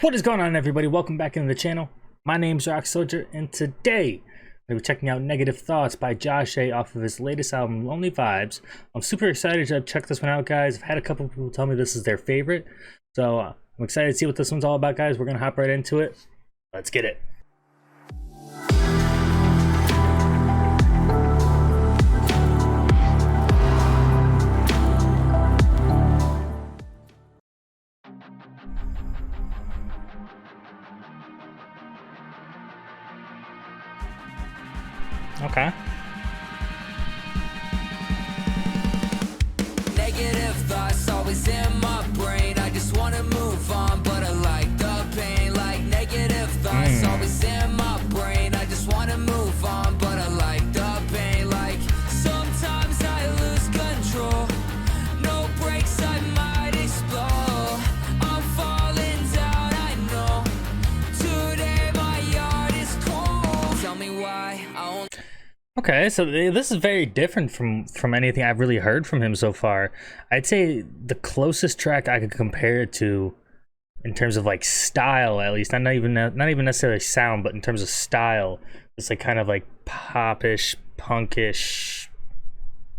What is going on, everybody? Welcome back into the channel. My name's Rock Soldier, and today we're checking out Negative Thoughts by Josh A off of his latest album, Lonely Vibes. I'm super excited to check this one out, guys. I've had a couple people tell me this is their favorite, so I'm excited to see what this one's all about, guys. We're gonna hop right into it. Let's get it. Okay. Negative thoughts always in my brain. I just wanna move on, but I like the pain. Like negative thoughts always in my brain. I just wanna move on, but I like the pain. Like sometimes I lose control. No brakes, I might explode. I'm falling down, I know. Today my yard is cold. Tell me why I only Okay, so this is very different from anything I've really heard from him so far. I'd say the closest track I could compare it to, in terms of like style, at least, not even necessarily sound, but in terms of style, it's like kind of like popish, punkish,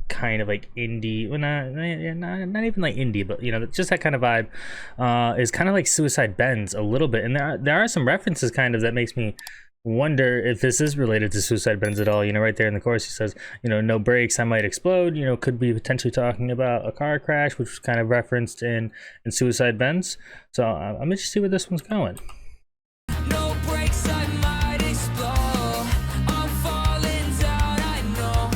kind of like indie. Well, not even like indie, but you know, just that kind of vibe. Is kind of like Suicide Benz a little bit, and there are some references kind of that makes me wonder if this is related to Suicide Benz at all. You know, right there in the chorus he says, you know, no brakes, I might explode. You know, could be potentially talking about a car crash, which was kind of referenced in Suicide Benz. So I'm interested to see where this one's going. no brakes, I might explode. I'm falling down, I know.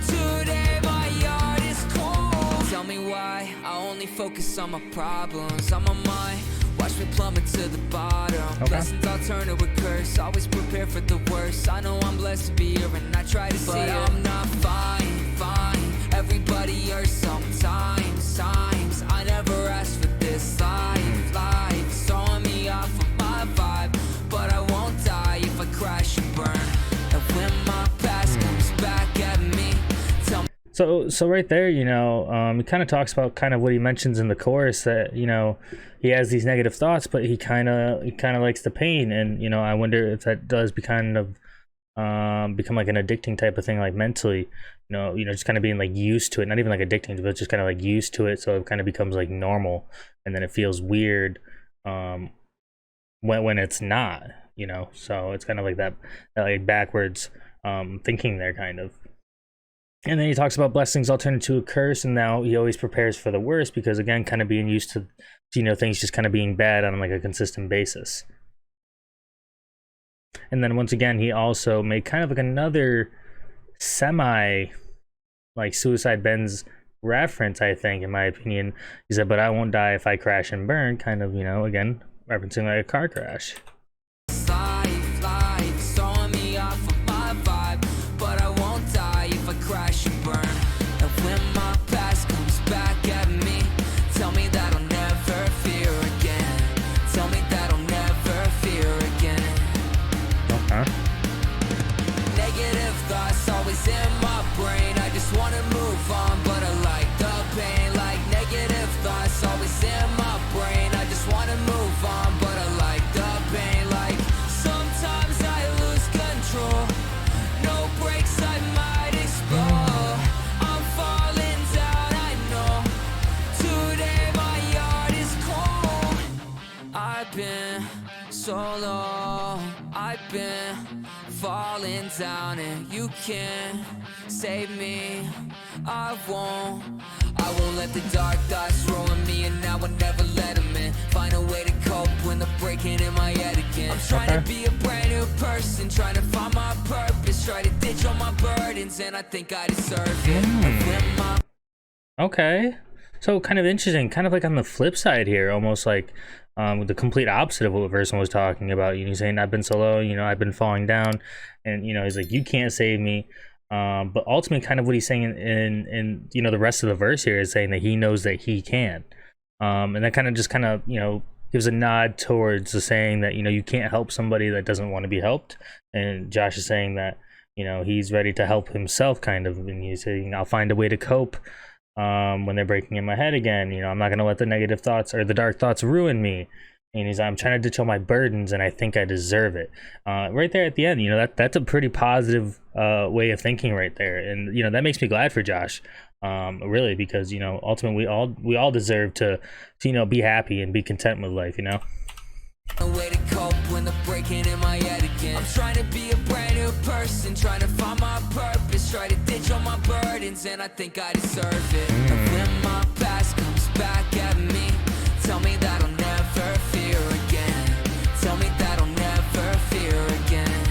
Today my yard is cold. Tell me why I only focus on my problems, on my mind. Watch me plummet to the bottom. Blessings I'll turn to a curse. Always prepare for the worst. I know I'm blessed to be here and I try to see it. I'm not fine. Everybody hurts sometimes. Times I never asked for this life. Life's throwing me off of my vibe, but I won't die if I crash and burn. And when my past comes back at me, tell me. So right there, you know, he kind of talks about kind of what he mentions in the chorus, that, you know, he has these negative thoughts, but he kind of likes the pain, and you know, I wonder if that does become like an addicting type of thing, like mentally, just kind of being like used to it, not even like addicting, but just kind of like used to it, so it kind of becomes like normal, and then it feels weird when it's not, you know. So it's kind of like that like backwards thinking there, kind of. And then he talks about blessings all turn into a curse, and now he always prepares for the worst, because again, kind of being used to, you know, things just kind of being bad on like a consistent basis. And then once again, he also made kind of like another semi like Suicide Benz reference, I think, in my opinion. He said, but I won't die if I crash and burn, kind of, you know, again, referencing like a car crash. Life's throwing me off of my vibe, but I won't die if I crash and burn. And when my past comes back at me, tell me that I'll never fear again. Tell me that I'll never fear again. Negative thoughts always in my brain. I just wanna move on, but I like the pain. Like negative thoughts always in my brain. I just wanna move on, but I like the pain. Like sometimes I lose control. No brakes, I might explode. I'm falling down, I know. Today my yard is cold. I've been so low, I've been falling down, and you can't save me. I won't let the dark thoughts ruin me, and now I never let them in. Find a way to cope when they're breaking in my head again. I'm trying to be a brand new person, trying to find my purpose, try to ditch all my burdens, and I think I deserve it. Okay, so kind of interesting, kind of like on the flip side here, almost like the complete opposite of what Verson was talking about. You know, he's saying I've been so low, you know, I've been falling down, and you know, he's like, you can't save me. But ultimately, kind of what he's saying in you know, the rest of the verse here is saying that he knows that he can, and that kind of you know, gives a nod towards the saying that, you know, you can't help somebody that doesn't want to be helped, and Josh is saying that, you know, he's ready to help himself, kind of, and he's saying, I'll find a way to cope when they're breaking in my head again. You know, I'm not going to let the negative thoughts or the dark thoughts ruin me. And he's, I'm trying to ditch all my burdens, and I think I deserve it. Right there at the end, you know, that's a pretty positive way of thinking right there, and you know that makes me glad for Josh, really, because you know ultimately we all deserve to you know be happy and be content with life, you know. A way to cope when they're breaking in my head again. I'm trying to be a brand new person, trying to find my purpose, try to ditch all my burdens, and I think I deserve it. And when my past comes back at me, tell me that I'll never fear again. Tell me that I'll never fear again.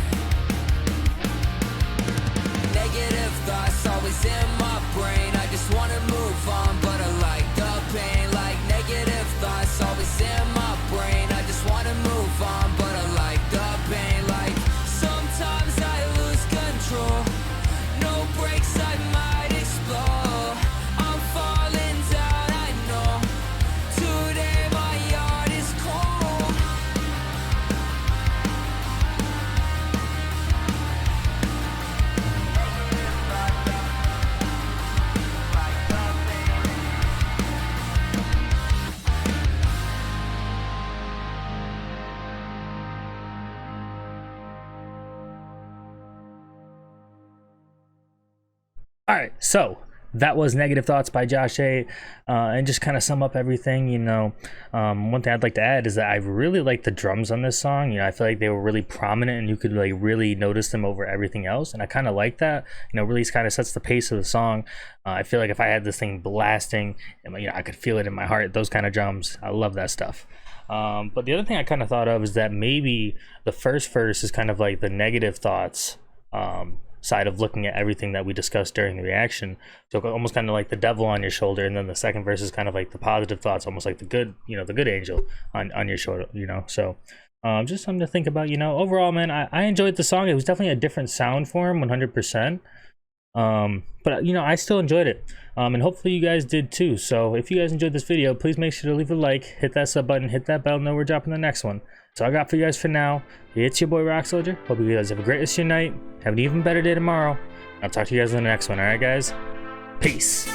Negative thoughts always in my brain. I just wanna move on, but I like the pain. Like negative thoughts always in my brain. I just wanna move on, but I like the pain. Like sometimes I lose control. No brakes, I might explode. I'm falling down, I know. Today my heart is cold. All right, so that was Negative Thoughts by Josh A. And just kind of sum up everything, you know, one thing I'd like to add is that I really like the drums on this song. You know, I feel like they were really prominent and you could like really notice them over everything else. And I kind of like that, you know, really kind of sets the pace of the song. I feel like if I had this thing blasting, and, you know, I could feel it in my heart, those kind of drums. I love that stuff. But the other thing I kind of thought of is that maybe the first verse is kind of like the negative thoughts side of looking at everything that we discussed during the reaction, so almost kind of like the devil on your shoulder, and then the second verse is kind of like the positive thoughts, almost like the good, you know, the good angel on your shoulder, you know. So just something to think about, you know. Overall, man, I enjoyed the song. It was definitely a different sound for him, 100%, but you know, I still enjoyed it, and hopefully you guys did too. So if you guys enjoyed this video, please make sure to leave a like, hit that sub button, hit that bell, know we're dropping the next one. So I got for you guys for now. It's your boy Rock Soldier. Hope you guys have a great rest of your night. Have an even better day tomorrow. I'll talk to you guys in the next one. All right, guys? Peace.